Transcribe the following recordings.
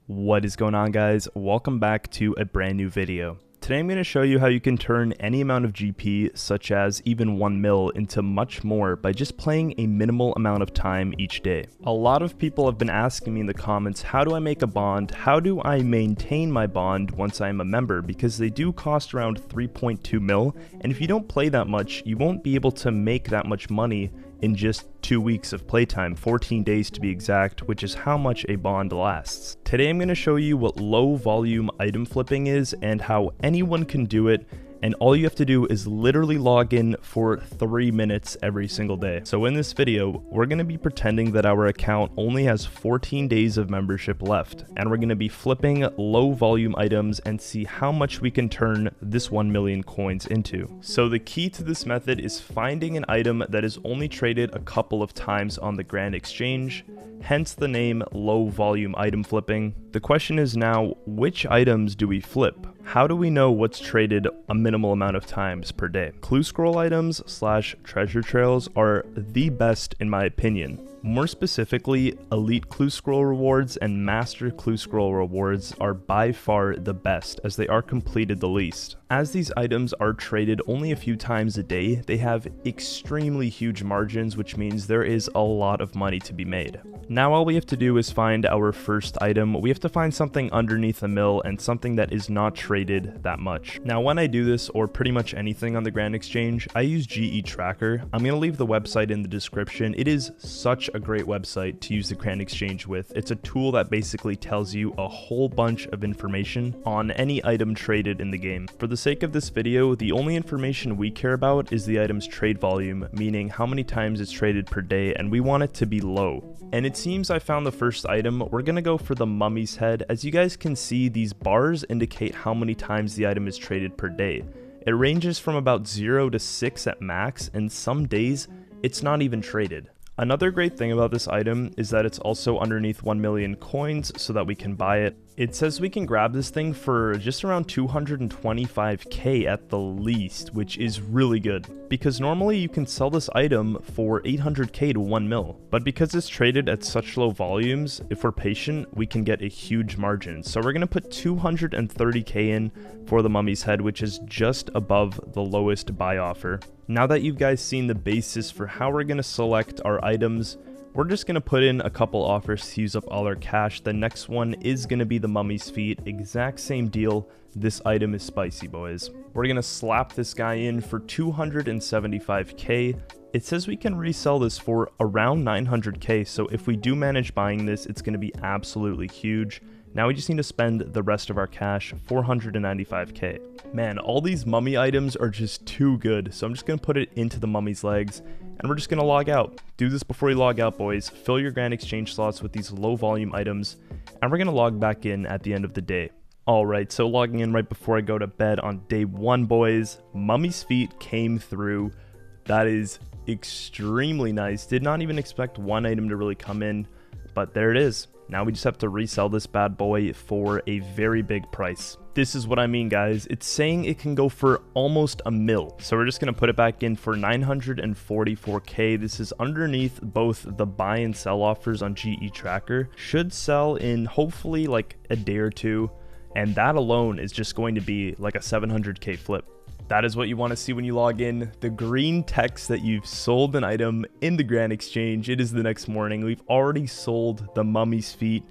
What is going on, guys? Welcome back to a brand new video. Today I'm going to show you how you can turn any amount of GP, such as even 1 mil, into much more by just playing a minimal amount of time each day. A lot of people have been asking me in the comments, how do I make a bond? How do I maintain my bond once I'm a member? Because they do cost around 3.2 mil, and if you don't play that much, you won't be able to make that much money in just 2 weeks of playtime, 14 days to be exact, which is how much a bond lasts. Today I'm going to show you what low volume item flipping is and how anyone can do it, and all you have to do is literally log in for 3 minutes every single day. So in this video, we're going to be pretending that our account only has 14 days of membership left, and we're going to be flipping low volume items and see how much we can turn this 1 million coins into. So the key to this method is finding an item that is only traded a couple of times on the Grand Exchange, hence the name low volume item flipping. The question is now, which items do we flip? How do we know what's traded a minimal amount of times per day? Clue scroll items / treasure trails are the best in my opinion. More specifically, elite clue scroll rewards and master clue scroll rewards are by far the best, as they are completed the least. As these items are traded only a few times a day, they have extremely huge margins, which means there is a lot of money to be made. Now all we have to do is find our first item. We have to find something underneath a mil and something that is not traded that much. Now when I do this, or pretty much anything on the Grand Exchange, I use GE Tracker. I'm going to leave the website in the description. It is such a great website to use the Grand Exchange with. It's a tool that basically tells you a whole bunch of information on any item traded in the game. For the sake of this video, the only information we care about is the item's trade volume, meaning how many times it's traded per day, and we want it to be low. And it seems I found the first item. We're gonna go for the mummy's head. As you guys can see, these bars indicate how many times the item is traded per day. It ranges from about 0 to 6 at max, and some days it's not even traded. Another great thing about this item is that it's also underneath 1 million coins so that we can buy it. It says we can grab this thing for just around 225k at the least, which is really good, because normally you can sell this item for 800k to 1 mil, but because it's traded at such low volumes, if we're patient, we can get a huge margin. So we're going to put 230k in for the mummy's head, which is just above the lowest buy offer. Now that you guys seen the basis for how we're going to select our items, we're just going to put in a couple offers to use up all our cash. The next one is going to be the mummy's feet. Exact same deal. This item is spicy, boys. We're going to slap this guy in for 275k. It says we can resell this for around 900k, so if we do manage buying this, it's going to be absolutely huge. Now we just need to spend the rest of our cash, 495k. Man, all these mummy items are just too good, so I'm just going to put it into the mummy's legs, and we're just going to log out. Do this before you log out, boys. Fill your Grand Exchange slots with these low volume items, and we're going to log back in at the end of the day. Alright, so logging in right before I go to bed on day 1, boys. Mummy's feet came through. That is extremely nice. Did not even expect one item to really come in, but there it is. Now we just have to resell this bad boy for a very big price. This is what I mean, guys. It's saying it can go for almost a mil. So we're just going to put it back in for 944k. This is underneath both the buy and sell offers on GE Tracker. Should sell in hopefully like a day or two. And that alone is just going to be like a 700k flip. That is what you want to see when you log in. The green text that you've sold an item in the Grand Exchange. It is the next morning. We've already sold the mummy's feet.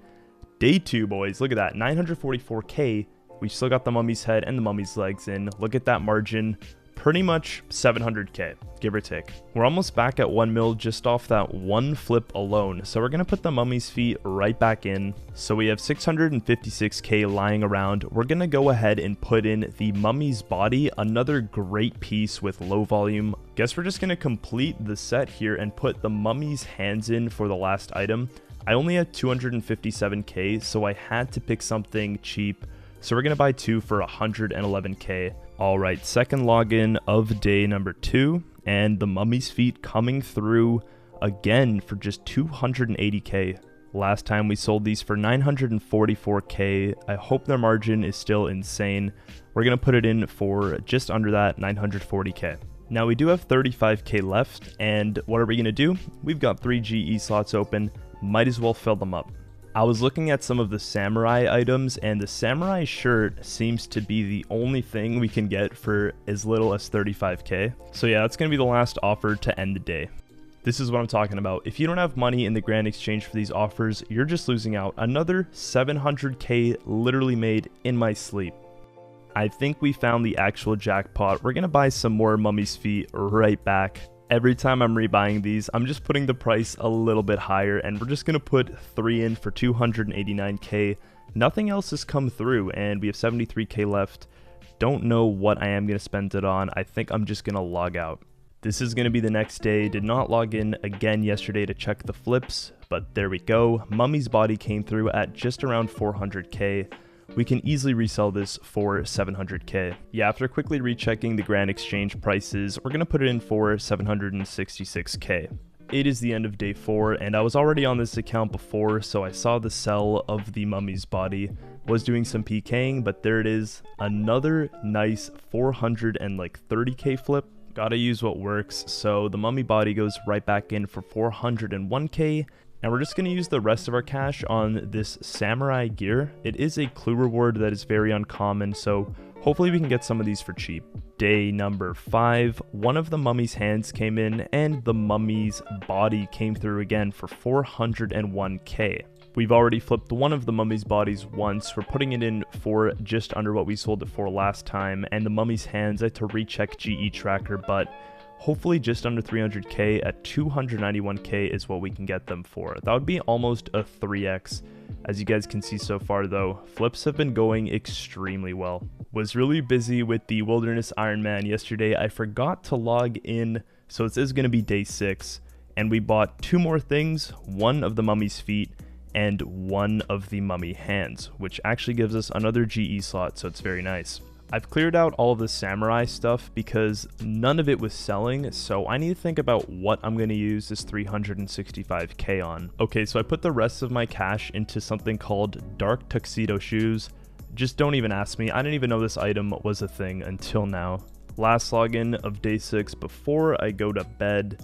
Day 2, boys. Look at that. 944k. We still got the mummy's head and the mummy's legs in. Look at that margin. Pretty much 700k, give or take. We're almost back at 1 mil just off that one flip alone. So we're going to put the mummy's feet right back in. So we have 656k lying around. We're going to go ahead and put in the mummy's body, another great piece with low volume. Guess we're just going to complete the set here and put the mummy's hands in for the last item. I only had 257k, so I had to pick something cheap. So we're going to buy 2 for 111k. Alright, second login of day number 2, and the mummy's feet coming through again for just 280k. Last time we sold these for 944k. I hope their margin is still insane. We're going to put it in for just under that, 940k. Now we do have 35k left, and what are we going to do? We've got 3 GE slots open, might as well fill them up. I was looking at some of the samurai items, and the samurai shirt seems to be the only thing we can get for as little as 35k. So yeah, that's going to be the last offer to end the day. This is what I'm talking about. If you don't have money in the grand exchange for these offers, you're just losing out. Another 700k literally made in my sleep. I think we found the actual jackpot. We're going to buy some more Mummy's Feet right back. Every time I'm rebuying these, I'm just putting the price a little bit higher, and we're just going to put 3 in for 289k. Nothing else has come through, and we have 73k left. Don't know what I am going to spend it on. I think I'm just going to log out. This is going to be the next day. Did not log in again yesterday to check the flips, but there we go. Mummy's body came through at just around 400k. We can easily resell this for 700k. Yeah, after quickly rechecking the grand exchange prices, we're going to put it in for 766k. It is the end of day 4, and I was already on this account before, so I saw the sell of the Mummy's body. Was doing some pking, but there it is. Another nice 430k flip. Gotta use what works, so the mummy body goes right back in for 401k, and we're just gonna use the rest of our cash on this samurai gear. It is a clue reward that is very uncommon, so hopefully we can get some of these for cheap. Day number 5, one of the mummy's hands came in, and the mummy's body came through again for 401k. We've already flipped one of the mummy's bodies once. We're putting it in for just under what we sold it for last time. And the mummy's hands, I had to recheck GE tracker, but hopefully just under 300k at 291k is what we can get them for. That would be almost a 3x. As you guys can see so far though, flips have been going extremely well. Was really busy with the Wilderness Ironman yesterday. I forgot to log in, so this is going to be day 6. And we bought 2 more things, one of the mummy's feet, and one of the mummy hands, which actually gives us another GE slot, so it's very nice. I've cleared out all of the samurai stuff because none of it was selling, so I need to think about what I'm going to use this 365k on. Okay, so I put the rest of my cash into something called dark tuxedo shoes. Just don't even ask me, I didn't even know this item was a thing until now. Last login of day 6 before I go to bed,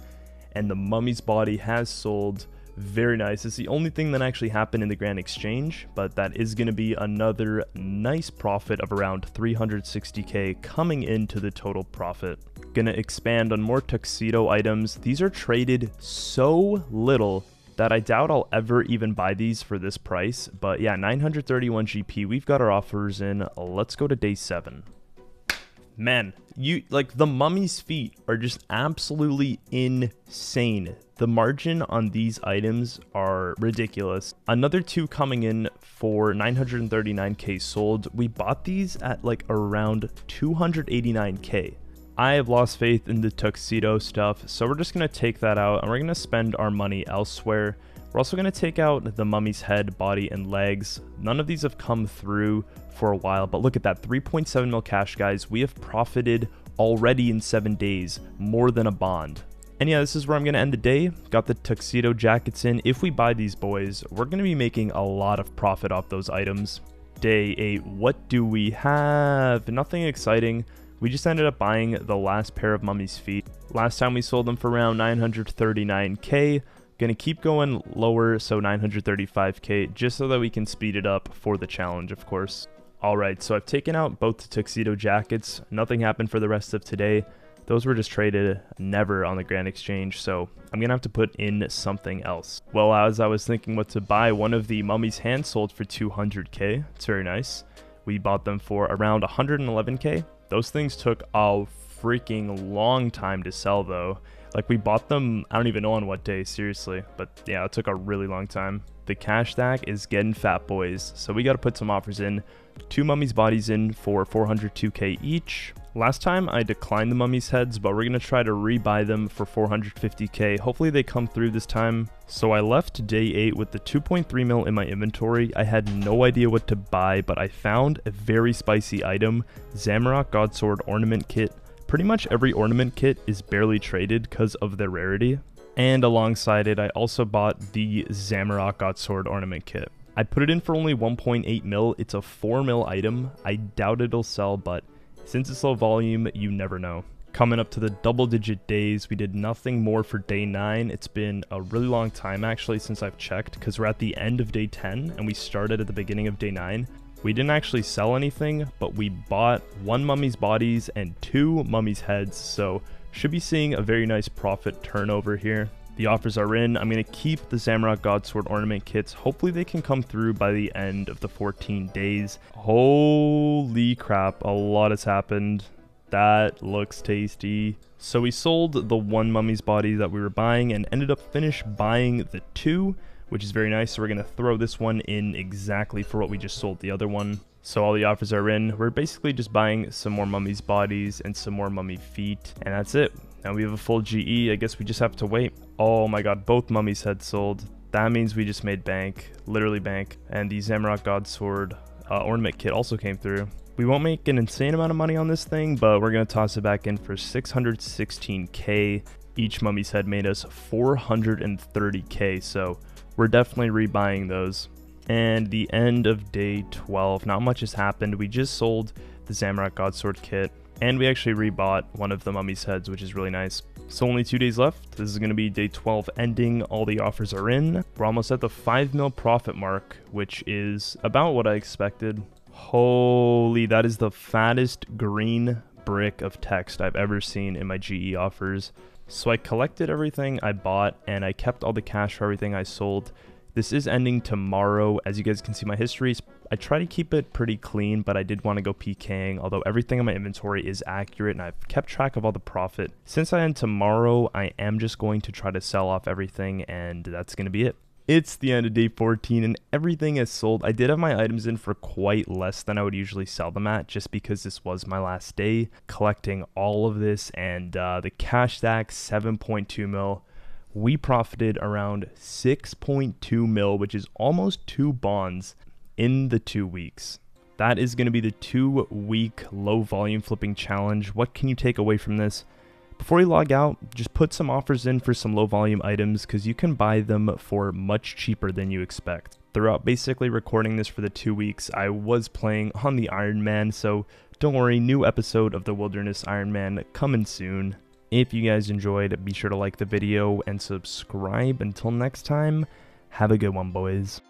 and the mummy's body has sold. Very nice. It's the only thing that actually happened in the grand exchange, but that is going to be another nice profit of around 360k coming into the total profit. Gonna expand on more tuxedo items. These are traded so little that I doubt I'll ever even buy these for this price, but yeah, 931 GP. We've got our offers in. Let's go to day 7. Man, the mummy's feet are just absolutely insane. The margin on these items are ridiculous. Another 2 coming in for 939k sold. We bought these at like around 289k. I have lost faith in the tuxedo stuff, so we're just going to take that out and we're going to spend our money elsewhere. We're also going to take out the mummy's head, body, and legs. None of these have come through for a while, but look at that, 3.7 mil cash, guys. We have profited already in 7 days, more than a bond. And yeah, this is where I'm going to end the day. Got the tuxedo jackets in. If we buy these boys, we're going to be making a lot of profit off those items. Day 8, what do we have? Nothing exciting. We just ended up buying the last pair of mummy's feet. Last time we sold them for around 939k. Gonna keep going lower, so 935k, just so that we can speed it up for the challenge, of course. Alright, so I've taken out both the tuxedo jackets. Nothing happened for the rest of today. Those were just traded never on the grand exchange, so I'm gonna have to put in something else. Well, as I was thinking what to buy, one of the mummy's hands sold for 200k. It's very nice. We bought them for around 111k. Those things took a freaking long time to sell though. Like, we bought them, I don't even know on what day, seriously. But yeah, it took a really long time. The cash stack is getting fat, boys. So we got to put some offers in. 2 mummy's bodies in for 402k each. Last time I declined the mummy's heads, but we're going to try to rebuy them for 450k. Hopefully they come through this time. So I left day 8 with the 2.3 mil in my inventory. I had no idea what to buy, but I found a very spicy item. Zamorak Godsword Ornament Kit. Pretty much every ornament kit is barely traded because of their rarity. And alongside it, I also bought the Zamorak Godsword Ornament Kit. I put it in for only 1.8 mil. It's a 4 mil item. I doubt it'll sell, but since it's low volume, you never know. Coming up to the double-digit days, we did nothing more for day 9. It's been a really long time actually since I've checked, because we're at the end of day 10 and we started at the beginning of day 9. We didn't actually sell anything, but we bought 1 mummy's bodies and 2 mummy's heads, so should be seeing a very nice profit turnover here. The offers are in. I'm going to keep the Zamorak Godsword ornament kits. Hopefully they can come through by the end of the 14 days. Holy crap, a lot has happened. That looks tasty. So we sold the 1 mummy's body that we were buying and ended up buying the 2, which is very nice. So we're going to throw this one in exactly for what we just sold the other one. So all the offers are in. We're basically just buying some more mummy's bodies and some more mummy feet, and that's it. Now we have a full GE. I guess we just have to wait. Oh my god, both mummy's heads sold. That means we just made bank, literally bank. And the Zamorak Godsword ornament kit also came through. We won't make an insane amount of money on this thing, but we're going to toss it back in for 616k. Each mummy's head made us 430k, so we're definitely rebuying those. And the end of day 12, not much has happened. We just sold the Zamorak Godsword kit, and we actually rebought one of the mummy's heads, which is really nice. So only 2 days left. This is going to be day 12 ending. All the offers are in. We're almost at the 5 mil profit mark, which is about what I expected. Holy, that is the fattest green brick of text I've ever seen in my GE offers. So I collected everything I bought, and I kept all the cash for everything I sold. This is ending tomorrow. As you guys can see my histories, I try to keep it pretty clean, but I did want to go pking, although everything in my inventory is accurate and I've kept track of all the profit. Since I end tomorrow, I am just going to try to sell off everything, and that's going to be it. It's the end of day 14 and everything is sold. I did have my items in for quite less than I would usually sell them at, just because this was my last day collecting all of this, and the cash stack 7.2 mil. We profited around 6.2 mil, which is almost 2 bonds in the 2 weeks. That is going to be the 2-week low volume flipping challenge. What can you take away from this? Before you log out, just put some offers in for some low volume items, because you can buy them for much cheaper than you expect. Throughout basically recording this for the 2 weeks, I was playing on the Iron Man, so don't worry, new episode of the Wilderness Iron Man coming soon. If you guys enjoyed, be sure to like the video and subscribe. Until next time, have a good one, boys.